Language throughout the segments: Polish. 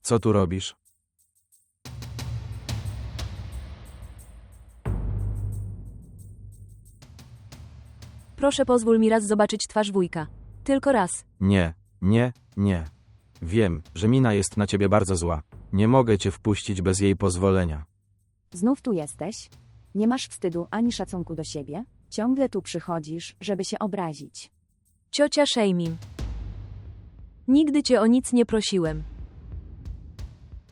Co tu robisz? Proszę pozwól mi raz zobaczyć twarz wujka. Tylko raz. Nie, nie, nie. Wiem, że Mina jest na ciebie bardzo zła. Nie mogę cię wpuścić bez jej pozwolenia. Znów tu jesteś? Nie masz wstydu ani szacunku do siebie? Ciągle tu przychodzisz, żeby się obrazić. Ciocia Szejmin. Nigdy cię o nic nie prosiłem.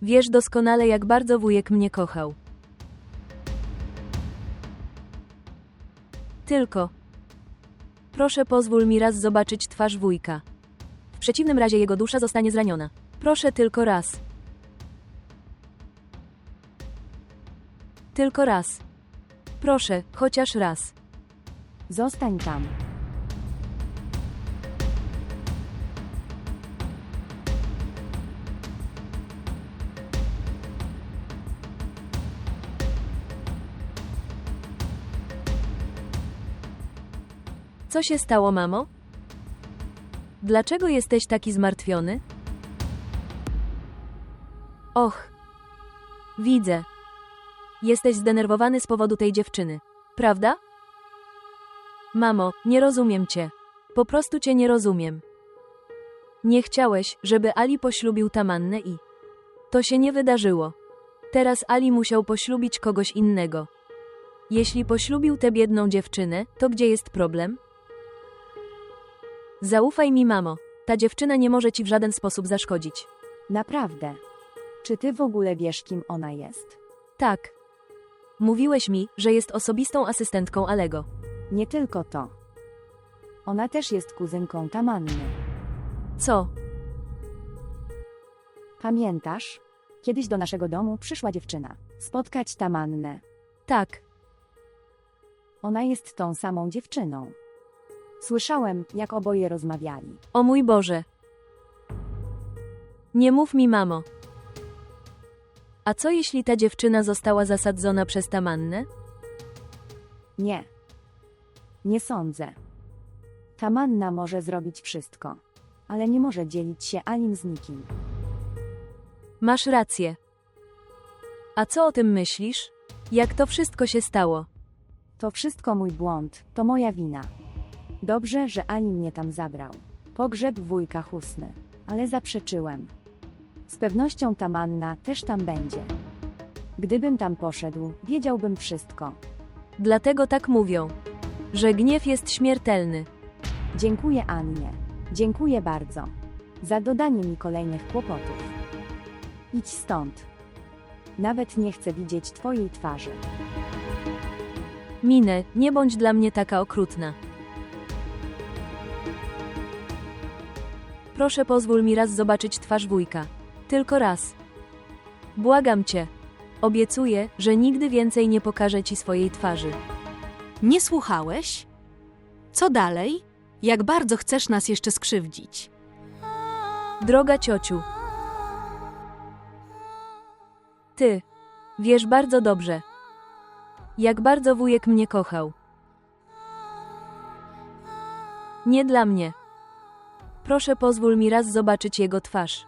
Wiesz doskonale, jak bardzo wujek mnie kochał. Tylko. Proszę pozwól mi raz zobaczyć twarz wujka. W przeciwnym razie jego dusza zostanie zraniona. Proszę tylko raz. Tylko raz. Proszę, chociaż raz. Zostań tam. Co się stało, mamo? Dlaczego jesteś taki zmartwiony? Och. Widzę. Jesteś zdenerwowany z powodu tej dziewczyny, prawda? Mamo, nie rozumiem cię. Po prostu cię nie rozumiem. Nie chciałeś, żeby Ali poślubił Tamannę i... To się nie wydarzyło. Teraz Ali musiał poślubić kogoś innego. Jeśli poślubił tę biedną dziewczynę, to gdzie jest problem? Zaufaj mi, mamo. Ta dziewczyna nie może ci w żaden sposób zaszkodzić. Naprawdę. Czy ty w ogóle wiesz, kim ona jest? Tak. Mówiłeś mi, że jest osobistą asystentką Alego. Nie tylko to. Ona też jest kuzynką Tamanny. Co? Pamiętasz? Kiedyś do naszego domu przyszła dziewczyna. Spotkać Tamannę. Tak. Ona jest tą samą dziewczyną. Słyszałem, jak oboje rozmawiali. O mój Boże. Nie mów mi, mamo. A co jeśli ta dziewczyna została zasadzona przez Tamannę? Nie. Nie sądzę. Tamanna może zrobić wszystko, ale nie może dzielić się Alim z nikim. Masz rację. A co o tym myślisz? Jak to wszystko się stało? To wszystko mój błąd, to moja wina. Dobrze, że Ali mnie tam zabrał. Pogrzeb wujka Husny. Ale zaprzeczyłem. Z pewnością Tamanna też tam będzie. Gdybym tam poszedł, wiedziałbym wszystko. Dlatego tak mówią, że gniew jest śmiertelny. Dziękuję Annie. Dziękuję bardzo. Za dodanie mi kolejnych kłopotów. Idź stąd. Nawet nie chcę widzieć twojej twarzy. Minę, nie bądź dla mnie taka okrutna. Proszę pozwól mi raz zobaczyć twarz wujka. Tylko raz. Błagam cię. Obiecuję, że nigdy więcej nie pokażę ci swojej twarzy. Nie słuchałeś? Co dalej? Jak bardzo chcesz nas jeszcze skrzywdzić? Droga ciociu. Ty. Wiesz bardzo dobrze. Jak bardzo wujek mnie kochał. Nie dla mnie. Proszę pozwól mi raz zobaczyć jego twarz.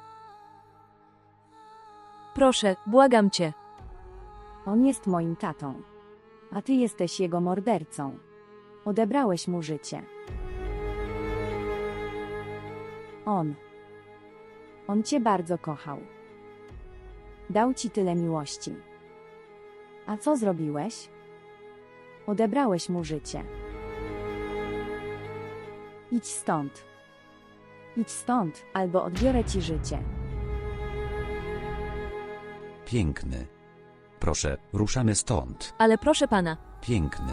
Proszę, błagam cię. On jest moim tatą. A ty jesteś jego mordercą. Odebrałeś mu życie. On cię bardzo kochał. Dał ci tyle miłości. A co zrobiłeś? Odebrałeś mu życie. Idź stąd. Idź stąd, albo odbiorę ci życie. Piękny. Proszę, ruszamy stąd. Ale proszę pana. Piękny.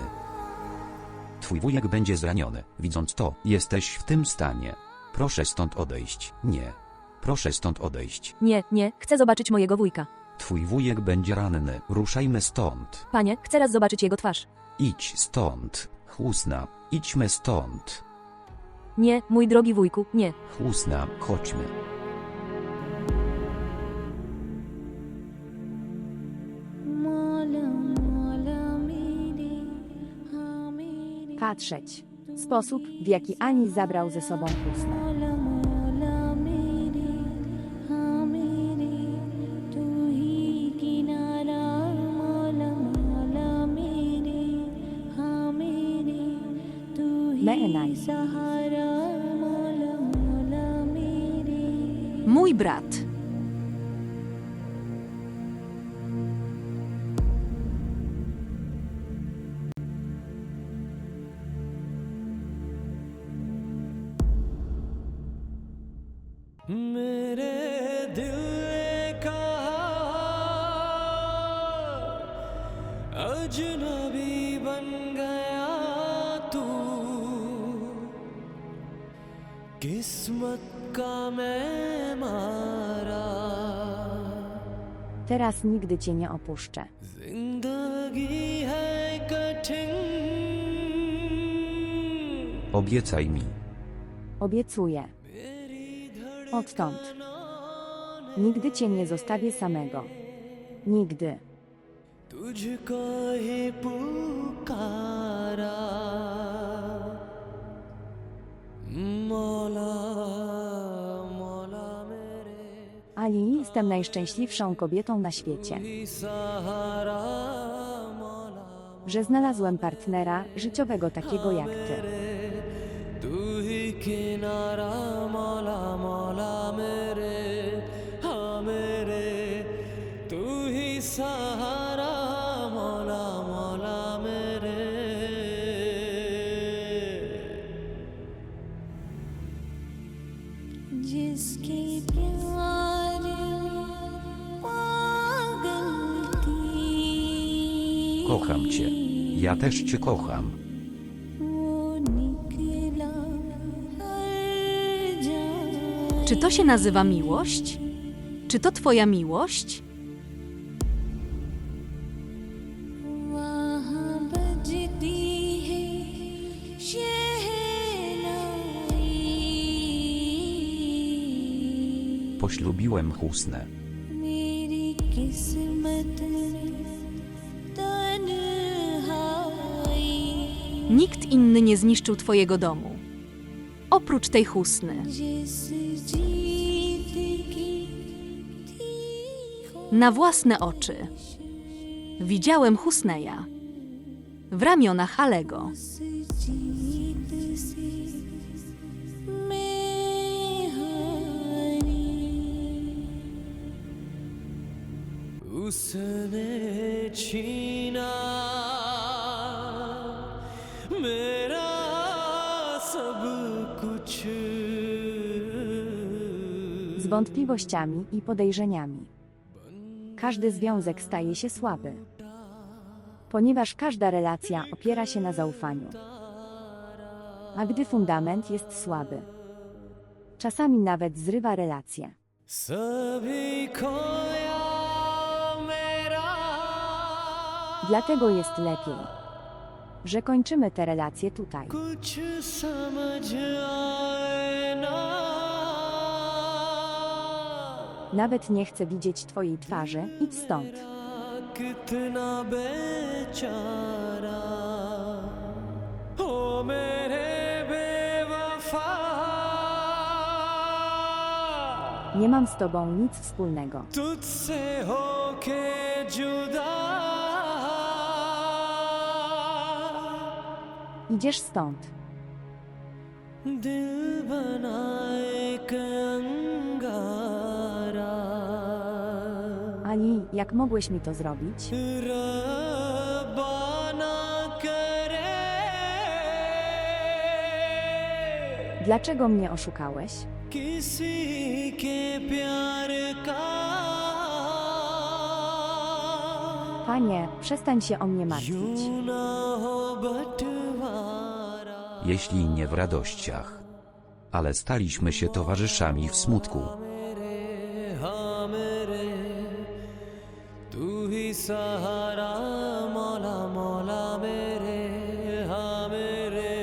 Twój wujek będzie zraniony. Widząc to, jesteś w tym stanie. Proszę stąd odejść. Nie. Proszę stąd odejść. Nie, chcę zobaczyć mojego wujka. Twój wujek będzie ranny. Ruszajmy stąd. Panie, chcę raz zobaczyć jego twarz. Idź stąd. Husna, idźmy stąd. Nie, mój drogi wujku, nie. Husna, chodźmy. Patrzeć. Sposób, w jaki Ani zabrał ze sobą Husnę. Mój brat. मेरे दिल का अजनबी बन गया तू किस्मत का मैं मारा Teraz nigdy cię nie opuszczę. जिंदगी है कठिन Obiecaj mi. Obiecuję. Odtąd. Nigdy cię nie zostawię samego. Nigdy. तुझको ही पुकारा मौला मौला मेरे Ali, jestem najszczęśliwszą kobietą na świecie. ही सहारा मौला Że znalazłem partnera życiowego takiego jak ty. तू ही किनारा मौला मौला मेरे हाँ मेरे तू ही सहारा मौला मौला मेरे जिसके प्यार में पागल थी Kocham cię. Ja też cię kocham. वो निकला हर जान Czy to się nazywa miłość? Czy to twoja miłość? वहाँ बजती है शहनाई Poślubiłem Husnę. मेरी किस्मत में तन्हाई Nikt inny nie zniszczył twojego domu. Oprócz tej Husny. जिस जीत की थी Na własne oczy. Widziałem Husneja. W ramionach Halego. उस जीत से मैं हारी उसने छीना मेरा सब कुछ Z wątpliwościami i podejrzeniami. Każdy związek staje się słaby. Ponieważ każda relacja opiera się na zaufaniu. A gdy fundament jest słaby, czasami nawet zrywa relację. सभी खोया मेरा Dlatego jest lepiej, że kończymy te relacje tutaj. कुछ समझ आए ना Nawet nie chcę widzieć twojej twarzy, idź stąd. कितना बेचारा हो मेरे बेवफा Nie mam z tobą nic wspólnego. तुझसे होके जुदा Idziesz stąd. दिल बनाए एक अंगारा Ali, jak mogłeś mi to zrobić? रब्बा ना करे Dlaczego mnie oszukałeś? किसी के प्यार का Panie, przestań się o mnie martwić. यूं ना हो बंटवारा Jeśli nie w radościach. Ale staliśmy się towarzyszami w smutku. मेरे हाँ मेरे तू ही सहारा मौला मौला मेरे हाँ मेरे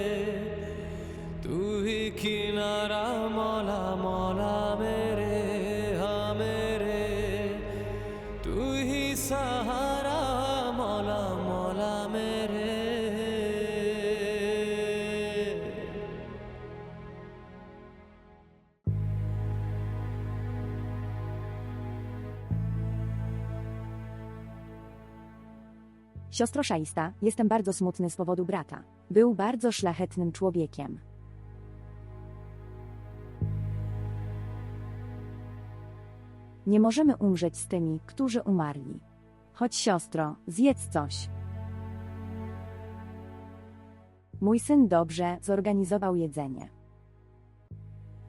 तू ही किनारा मौला मौला मेरे हाँ मेरे तू ही सहारा मौला मौला मेरे Siostro Szaista, jestem bardzo smutny z powodu brata. Był bardzo szlachetnym człowiekiem. Nie możemy umrzeć z tymi, którzy umarli. Chodź siostro, zjedz coś. Mój syn dobrze zorganizował jedzenie.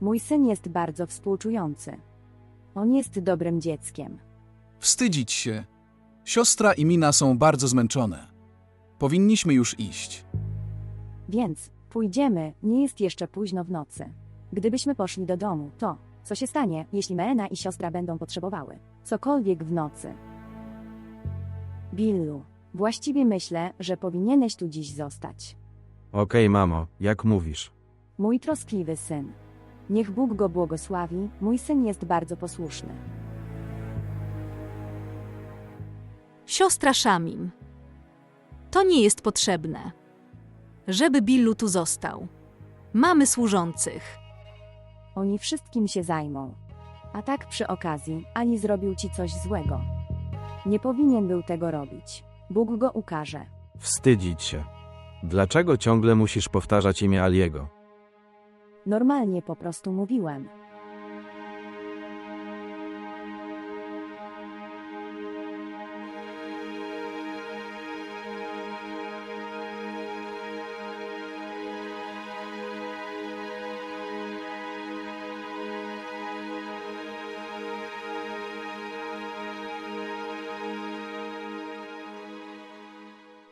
Mój syn jest bardzo współczujący. On jest dobrym dzieckiem. Wstydzić się. Siostra i Mina są bardzo zmęczone. Powinniśmy już iść. Więc pójdziemy, nie jest jeszcze późno w nocy. Gdybyśmy poszli do domu, to co się stanie, jeśli Meena i siostra będą potrzebowały cokolwiek w nocy? Billu, właściwie myślę, że powinieneś tu dziś zostać. Okej, mamo, jak mówisz. Mój troskliwy syn. Niech Bóg go błogosławi, mój syn jest bardzo posłuszny. Siostra Szamim. To nie jest potrzebne. Żeby Billu tu został. Mamy służących. Oni wszystkim się zajmą. A tak przy okazji, Ali zrobił ci coś złego. Nie powinien był tego robić. Bóg go ukarze. Wstydzić się. Dlaczego ciągle musisz powtarzać imię Aliego? Normalnie po prostu mówiłem.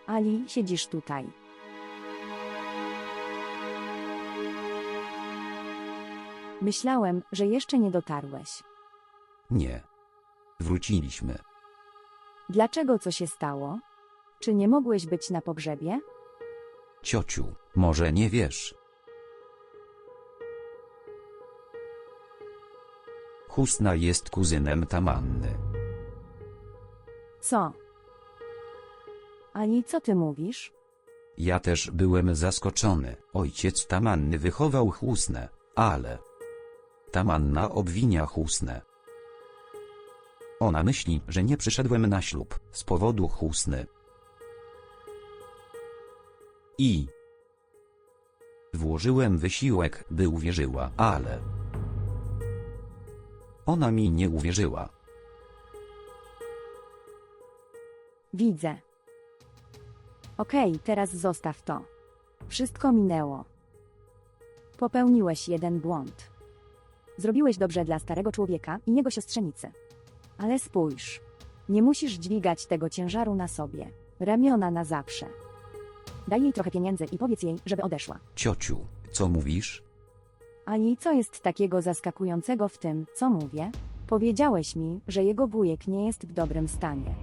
Ali, siedzisz tutaj. Myślałem, że jeszcze nie dotarłeś. Nie. Wróciliśmy. Dlaczego co się stało? Czy nie mogłeś być na pogrzebie? Ciociu, może nie wiesz. Husna jest kuzynem Tamanny. Co? Ali, co ty mówisz? Ja też byłem zaskoczony. Ojciec Tamanny wychował Husnę, ale Tamanna obwinia Husnę. Ona myśli, że nie przyszedłem na ślub z powodu Husny. I włożyłem wysiłek, by uwierzyła, ale ona mi nie uwierzyła. Widzę. Okej, teraz zostaw to. Wszystko minęło. Popełniłeś jeden błąd. Zrobiłeś dobrze dla starego człowieka i jego siostrzenicy. Ale spójrz. Nie musisz dźwigać tego ciężaru na sobie. Ramiona na zawsze. Daj jej trochę pieniędzy i powiedz jej, żeby odeszła. Ciociu, co mówisz? Ali, co jest takiego zaskakującego w tym, co mówię? Powiedziałeś mi, że jego wujek nie jest w dobrym stanie.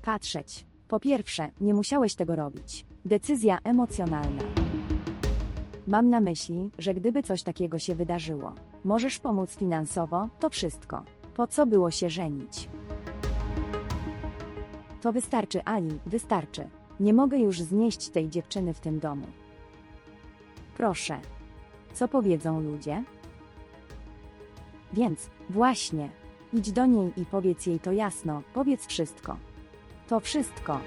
Patrzeć. Po pierwsze, nie musiałeś tego robić. Decyzja emocjonalna. Mam na myśli, że gdyby coś takiego się wydarzyło, możesz pomóc finansowo, to wszystko. Po co było się żenić? To wystarczy, Ali, wystarczy. Nie mogę już znieść tej dziewczyny w tym domu. Proszę. Co powiedzą ludzie? Więc, właśnie. Idź do niej i powiedz jej to jasno, powiedz wszystko. To wszystko.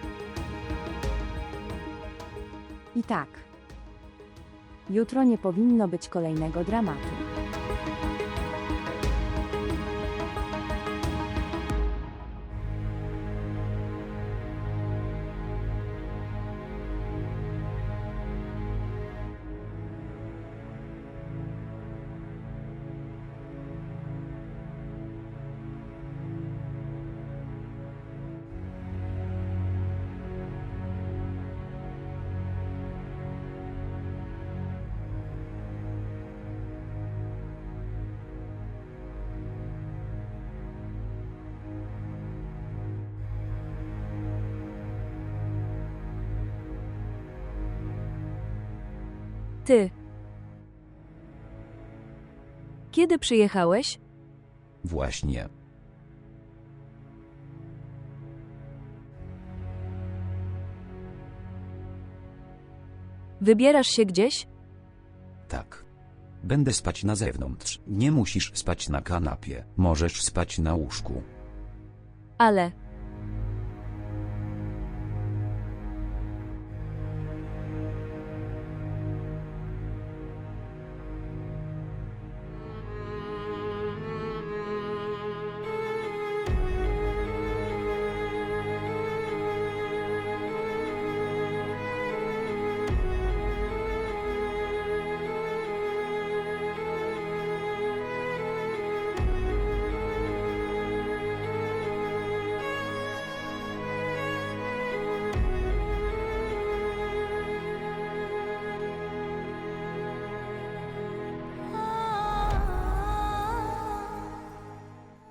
I tak. Jutro nie powinno być kolejnego dramatu. Ty. Kiedy przyjechałeś? Właśnie. Wybierasz się gdzieś? Tak. Będę spać na zewnątrz. Nie musisz spać na kanapie. Możesz spać na łóżku. Ale.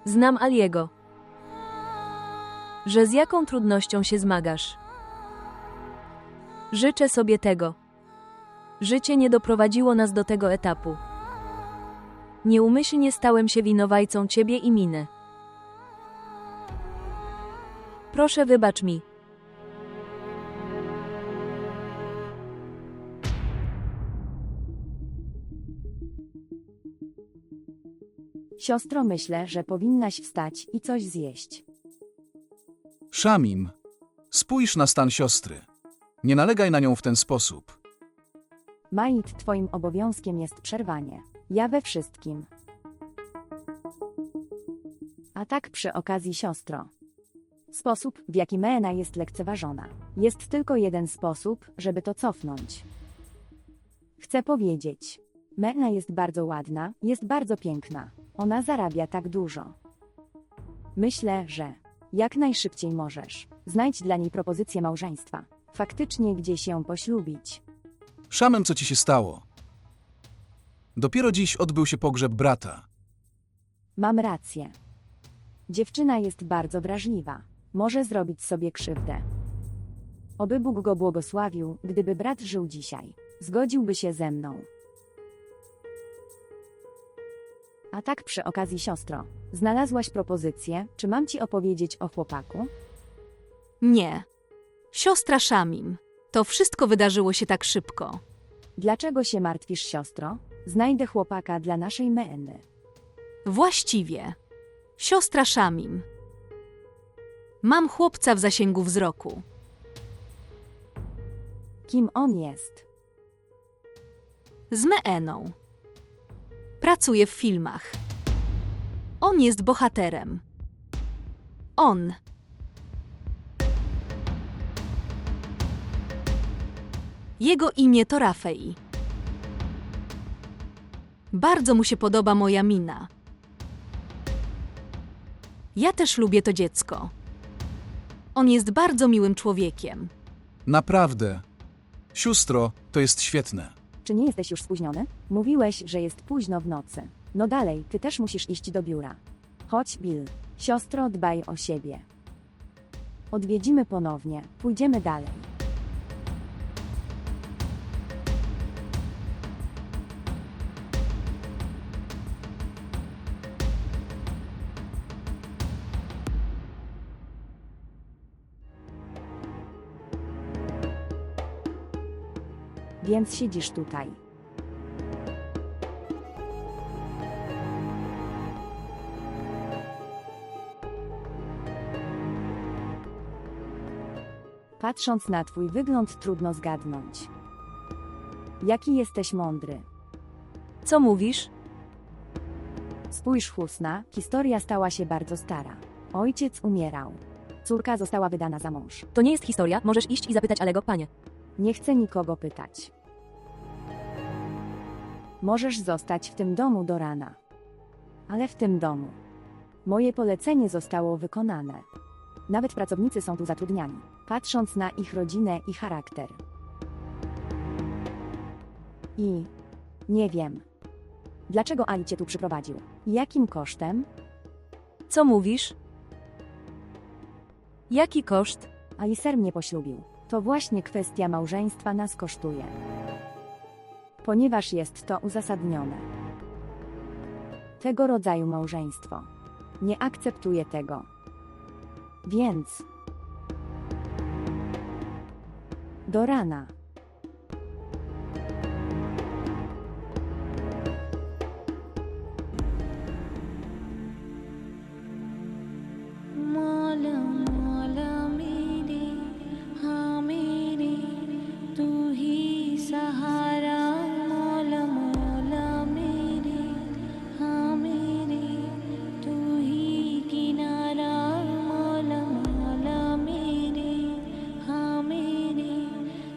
Znam Aliego. Że z jaką trudnością się zmagasz. Życzę sobie tego. Życie nie doprowadziło nas do tego etapu. Nieumyślnie stałem się winowajcą ciebie i Miny. Proszę wybacz mi. Siostro, myślę, że powinnaś wstać i coś zjeść. Shamim, spójrz na stan siostry. Nie nalegaj na nią w ten sposób. Mait, twoim obowiązkiem jest przerwanie. Ja we wszystkim. A tak przy okazji, siostro. Sposób, w jaki Meena jest lekceważona. Jest tylko jeden sposób, żeby to cofnąć. Chcę powiedzieć. Meena jest bardzo ładna, jest bardzo piękna. Ona zarabia tak dużo. Myślę, że jak najszybciej możesz. Znajdź dla niej propozycję małżeństwa. Faktycznie gdzieś ją poślubić. Shamem, co ci się stało? Dopiero dziś odbył się pogrzeb brata. Mam rację. Dziewczyna jest bardzo wrażliwa. Może zrobić sobie krzywdę. Oby Bóg go błogosławił, gdyby brat żył dzisiaj. Zgodziłby się ze mną. A tak przy okazji, siostro. Znalazłaś propozycję, czy mam ci opowiedzieć o chłopaku? Nie. Siostra Shamim. To wszystko wydarzyło się tak szybko. Dlaczego się martwisz, siostro? Znajdę chłopaka dla naszej Meeny. Właściwie. Siostra Shamim. Mam chłopca w zasięgu wzroku. Kim on jest? Z Meeną. Pracuje w filmach. On jest bohaterem. On. Jego imię to Rafei. Bardzo mu się podoba moja Mina. Ja też lubię to dziecko. On jest bardzo miłym człowiekiem. Naprawdę. Sióstro, to jest świetne. Czy nie jesteś już spóźniony? Mówiłeś, że jest późno w nocy. No dalej, ty też musisz iść do biura. Chodź, Bill. Siostro, dbaj o siebie. Odwiedzimy ponownie, pójdziemy dalej. Więc siedzisz tutaj. Patrząc na twój wygląd, trudno zgadnąć. Jaki jesteś mądry. Co mówisz? Spójrz, Husna, historia stała się bardzo stara. Ojciec umierał. Córka została wydana za mąż. To nie jest historia, możesz iść i zapytać Alego, panie. Nie chcę nikogo pytać. Możesz zostać w tym domu do rana. Ale w tym domu. Moje polecenie zostało wykonane. Nawet pracownicy są tu zatrudniani, patrząc na ich rodzinę i charakter. I nie wiem. Dlaczego Ali cię tu przyprowadził? Jakim kosztem? Co mówisz? Jaki koszt? Aliser mnie poślubił. To właśnie kwestia małżeństwa nas kosztuje. Ponieważ jest to uzasadnione. Tego rodzaju małżeństwo. Nie akceptuję tego. Więc do rana. मौला मौला मेरे हाँ मेरे तू ही सहारा मौला मौला मेरे हाँ मेरे तू ही किनारा मौला मौला मेरे हाँ मेरे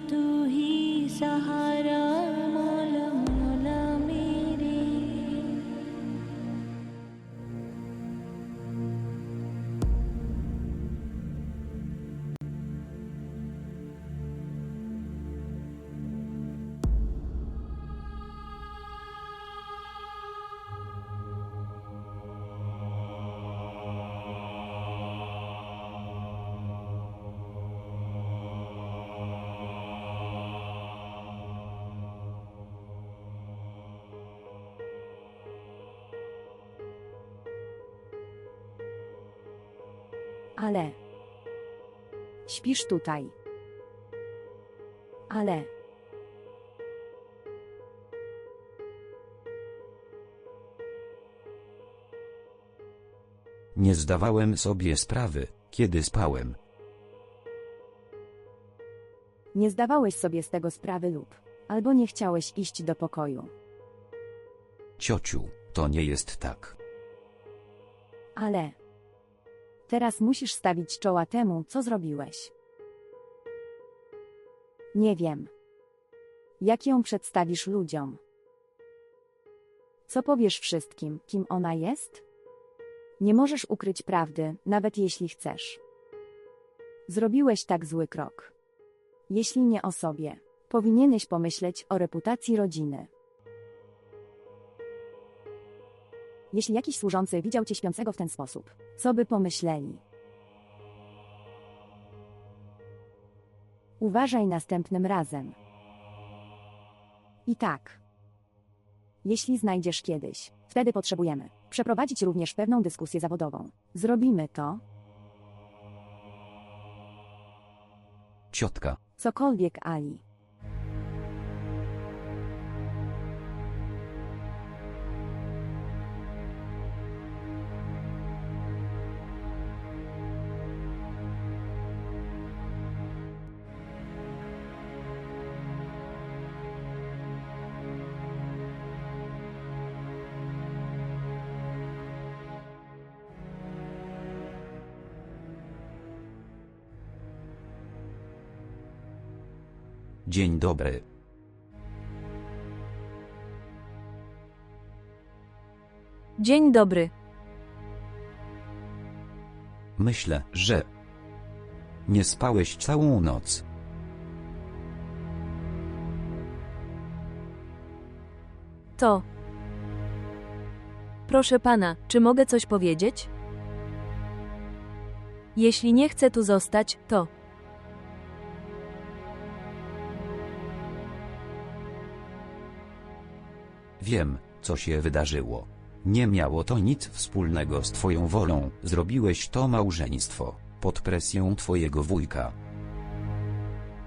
तू Ale. Śpisz tutaj. Ale. Nie zdawałem sobie sprawy, kiedy spałem. Nie zdawałeś sobie z tego sprawy lub albo nie chciałeś iść do pokoju. Ciociu, to nie jest tak. Ale. Teraz musisz stawić czoła temu, co zrobiłeś. Nie wiem. Jak ją przedstawisz ludziom? Co powiesz wszystkim, kim ona jest? Nie możesz ukryć prawdy, nawet jeśli chcesz. Zrobiłeś tak zły krok. Jeśli nie o sobie, powinieneś pomyśleć o reputacji rodziny. Jeśli jakiś służący widział cię śpiącego w ten sposób, co by pomyśleli? Uważaj następnym razem. I tak. Jeśli znajdziesz kiedyś, wtedy potrzebujemy przeprowadzić również pewną dyskusję zawodową. Zrobimy to, Ciotka, cokolwiek Ali. dzień dobry. Dzień dobry. Myślę, że nie spałeś całą noc. To. Proszę pana, czy mogę coś powiedzieć? Jeśli nie chcę tu zostać, to. Wiem, co się wydarzyło. Nie miało to nic wspólnego z twoją wolą, zrobiłeś to małżeństwo, pod presją twojego wujka.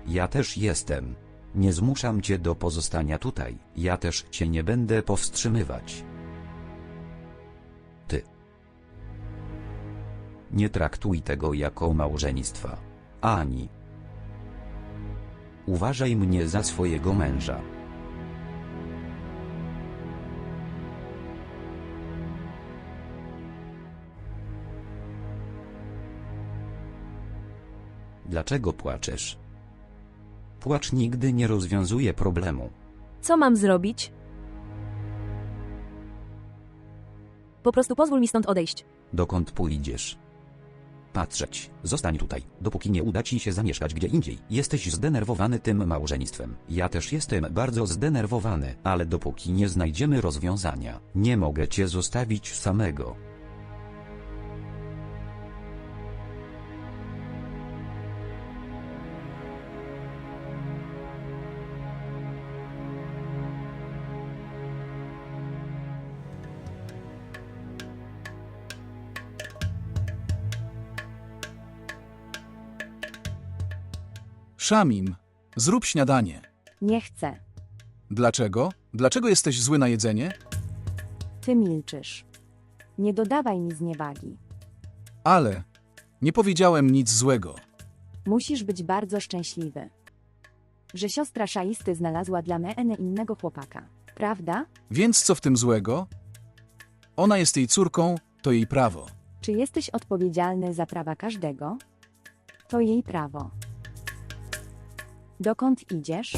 Ja też jestem. Nie zmuszam cię do pozostania tutaj, ja też cię nie będę powstrzymywać. Ty. Nie traktuj tego jako małżeństwa. Ani. Uważaj mnie za swojego męża. Dlaczego płaczesz? Płacz nigdy nie rozwiązuje problemu. Co mam zrobić? Po prostu pozwól mi stąd odejść. Dokąd pójdziesz? Patrzeć, zostań tutaj, dopóki nie uda ci się zamieszkać gdzie indziej. Jesteś zdenerwowany tym małżeństwem. Ja też jestem bardzo zdenerwowany, ale dopóki nie znajdziemy rozwiązania, nie mogę cię zostawić samego. Szamim, zrób śniadanie. Nie chcę. Dlaczego? Dlaczego jesteś zły na jedzenie? Ty milczysz. Nie dodawaj mi zniewagi. Ale nie powiedziałem nic złego. Musisz być bardzo szczęśliwy, że siostra Szaisty znalazła dla Meeny innego chłopaka. Prawda? Więc co w tym złego? Ona jest jej córką, to jej prawo. Czy jesteś odpowiedzialny za prawa każdego? To jej prawo. Dokąd idziesz?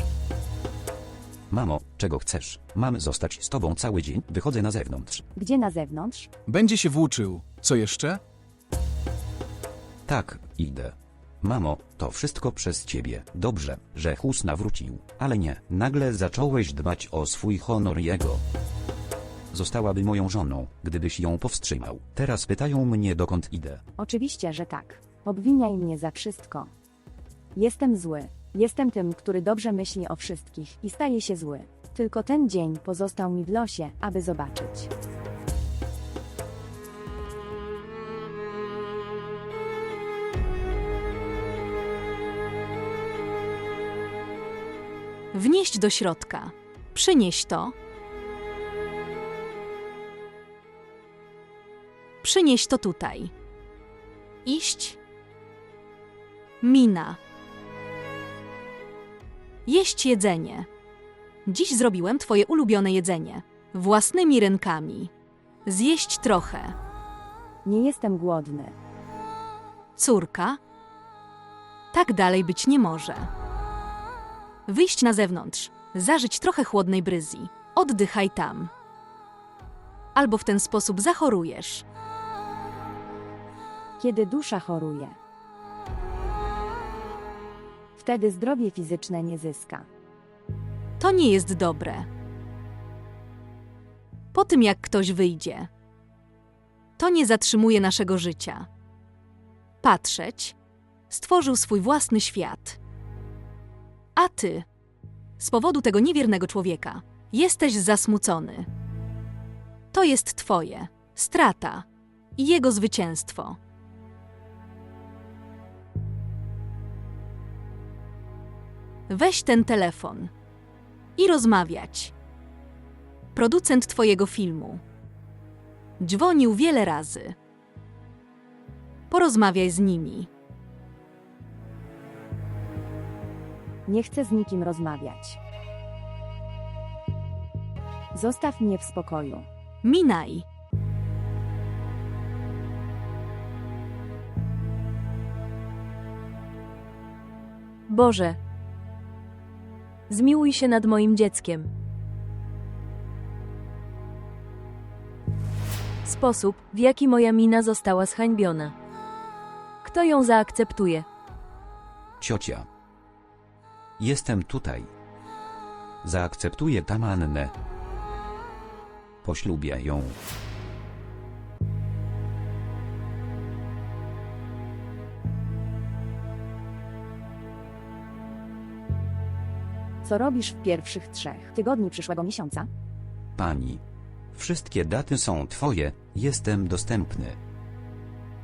Mamo, czego chcesz? Mam zostać z tobą cały dzień, wychodzę na zewnątrz. Gdzie na zewnątrz? Będzie się włóczył. Co jeszcze? Tak, idę. Mamo, to wszystko przez ciebie. Dobrze, że Husna wrócił, ale nie. Nagle zacząłeś dbać o swój honor jego. Zostałaby moją żoną, gdybyś ją powstrzymał. Teraz pytają mnie, dokąd idę. Oczywiście, że tak. Obwiniaj mnie za wszystko. Jestem zły. Jestem tym, który dobrze myśli o wszystkich i staje się zły. Tylko ten dzień pozostał mi w losie, aby zobaczyć. Wnieść do środka. Przynieś to. Przynieś to tutaj. Iść. Mina. Jeść jedzenie. Dziś zrobiłem twoje ulubione jedzenie. Własnymi rękami. Zjeść trochę. Nie jestem głodny. Córka. Tak dalej być nie może. Wyjść na zewnątrz. Zażyć trochę chłodnej bryzji. Oddychaj tam. Albo w ten sposób zachorujesz. Kiedy dusza choruje, wtedy zdrowie fizyczne nie zyska. To nie jest dobre. Po tym jak ktoś wyjdzie, to nie zatrzymuje naszego życia. Patrzeć, stworzył swój własny świat. A ty, z powodu tego niewiernego człowieka, jesteś zasmucony. To jest twoje, strata i jego zwycięstwo. Weź ten telefon i rozmawiać. Producent twojego filmu dzwonił wiele razy. Porozmawiaj z nimi. Nie chcę z nikim rozmawiać. Zostaw mnie w spokoju. Minaj. Boże, zmiłuj się nad moim dzieckiem. Sposób, w jaki moja Mina została zhańbiona. Kto ją zaakceptuje? Ciocia. Jestem tutaj. Zaakceptuję Tamannę. Poślubię ją. Co robisz w pierwszych 3 tygodni przyszłego miesiąca? Pani. Wszystkie daty są twoje, jestem dostępny.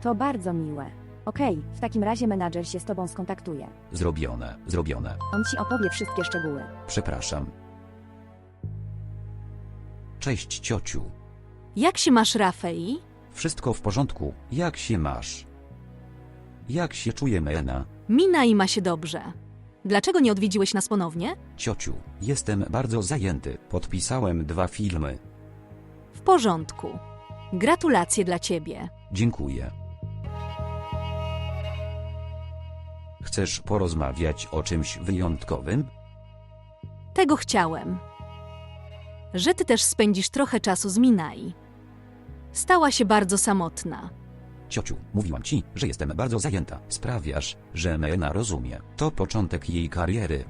To bardzo miłe. Okej, w takim razie menadżer się z tobą skontaktuje. Zrobione, zrobione. On ci opowie wszystkie szczegóły. Przepraszam. Cześć ciociu. Jak się masz, Rafei? Wszystko w porządku, jak się masz? Jak się czuje Mena? Mina i ma się dobrze. Dlaczego nie odwiedziłeś nas ponownie? Ciociu, jestem bardzo zajęty, podpisałem 2 filmy. W porządku. Gratulacje dla ciebie. Dziękuję. Chcesz porozmawiać o czymś wyjątkowym? Tego chciałem. Że ty też spędzisz trochę czasu z Minai. Stała się bardzo samotna. Ciociu, mówiłam ci, że jestem bardzo zajęta. Sprawiasz, że Mena rozumie. To początek jej kariery.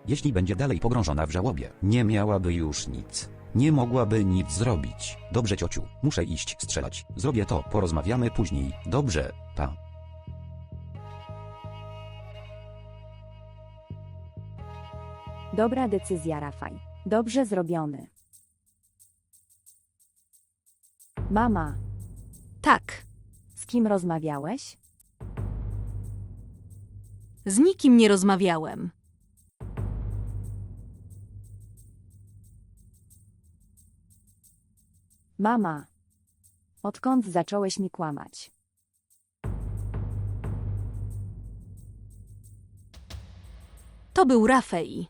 Jeśli będzie dalej pogrążona w żałobie, nie miałaby już nic. Nie mogłaby nic zrobić. Dobrze ciociu, muszę iść strzelać. Zrobię to, porozmawiamy później. Dobrze, pa. Dobra decyzja, Rafaj. Dobrze zrobiony. Mama, Tak, z kim rozmawiałeś? z nikim nie rozmawiałem. Mama, odkąd zacząłeś mi kłamać? To był Rafei.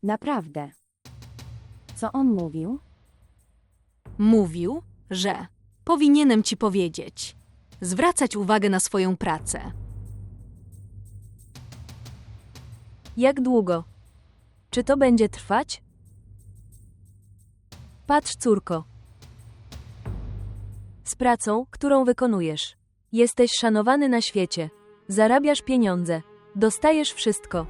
Naprawdę. Co on mówił? Mówił, że powinienem ci powiedzieć. Zwracać uwagę na swoją pracę. Jak długo? Czy to będzie trwać? Patrz, córko. Z pracą, którą wykonujesz. Jesteś szanowany na świecie. Zarabiasz pieniądze. Dostajesz wszystko.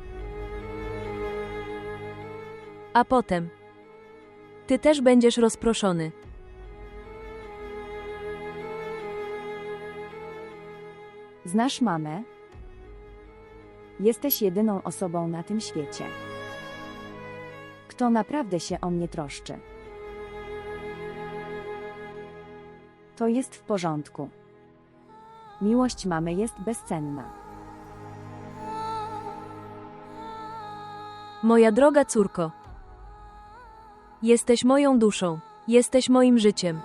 A potem ty też będziesz rozproszony. Znasz mamę? Jesteś jedyną osobą na tym świecie, kto naprawdę się o mnie troszczy. To jest w porządku. Miłość mamy jest bezcenna. Moja droga córko. Jesteś moją duszą. Jesteś moim życiem.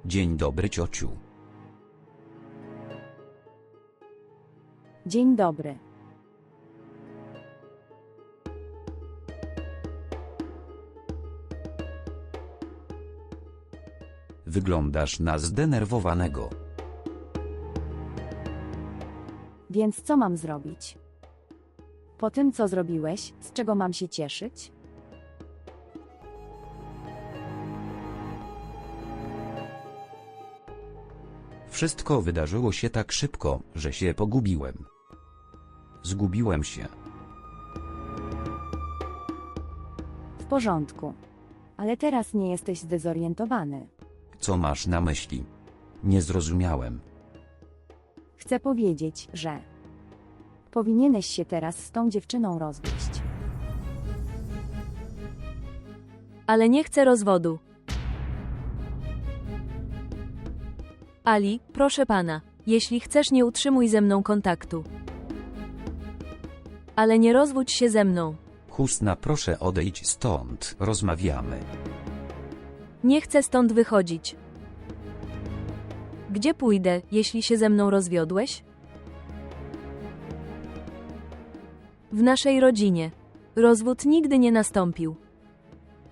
Dzień dobry, ciociu. Dzień dobry. Wyglądasz na zdenerwowanego. Więc co mam zrobić? Po tym, co zrobiłeś, z czego mam się cieszyć? Wszystko wydarzyło się tak szybko, że się pogubiłem. Zgubiłem się. W porządku. Ale teraz nie jesteś zdezorientowany. Co masz na myśli? Nie zrozumiałem. Chcę powiedzieć, że powinieneś się teraz z tą dziewczyną rozwieść. Ale nie chcę rozwodu. Ali, proszę pana, jeśli chcesz, nie utrzymuj ze mną kontaktu. Ale nie rozwódź się ze mną. Husna, proszę odejdź stąd, rozmawiamy. Nie chcę stąd wychodzić. Gdzie pójdę, jeśli się ze mną rozwiodłeś? W naszej rodzinie. Rozwód nigdy nie nastąpił.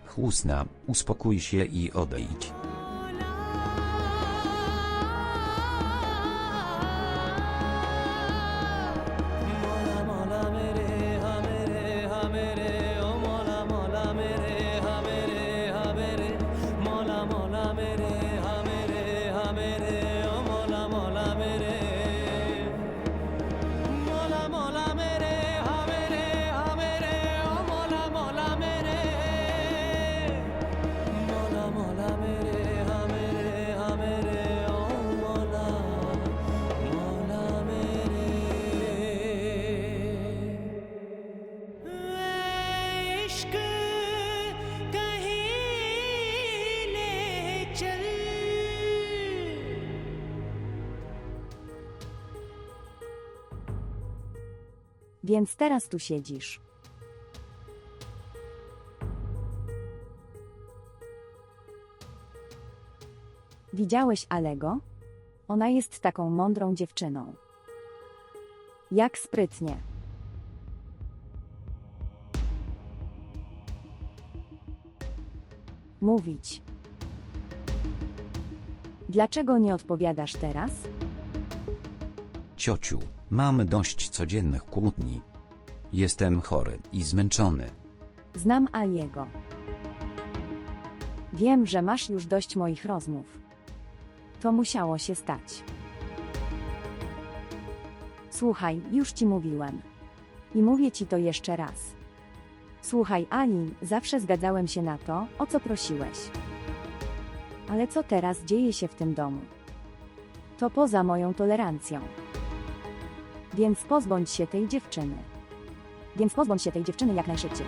Husna, uspokój się i odejdź. इश्क कहीं ले चल Więc teraz tu siedzisz. Widziałeś Alego? Ona jest taką mądrą dziewczyną. Jak sprytnie. Mówić. Dlaczego nie odpowiadasz teraz? Ciociu, mam dość codziennych kłótni. Jestem chory i zmęczony. Znam Aliego. Wiem, że masz już dość moich rozmów. To musiało się stać. Słuchaj, już ci mówiłem. I mówię ci to jeszcze raz. Słuchaj, Ali, zawsze zgadzałem się na to, o co prosiłeś. Ale co teraz dzieje się w tym domu? To poza moją tolerancją. Więc pozbądź się tej dziewczyny jak najszybciej.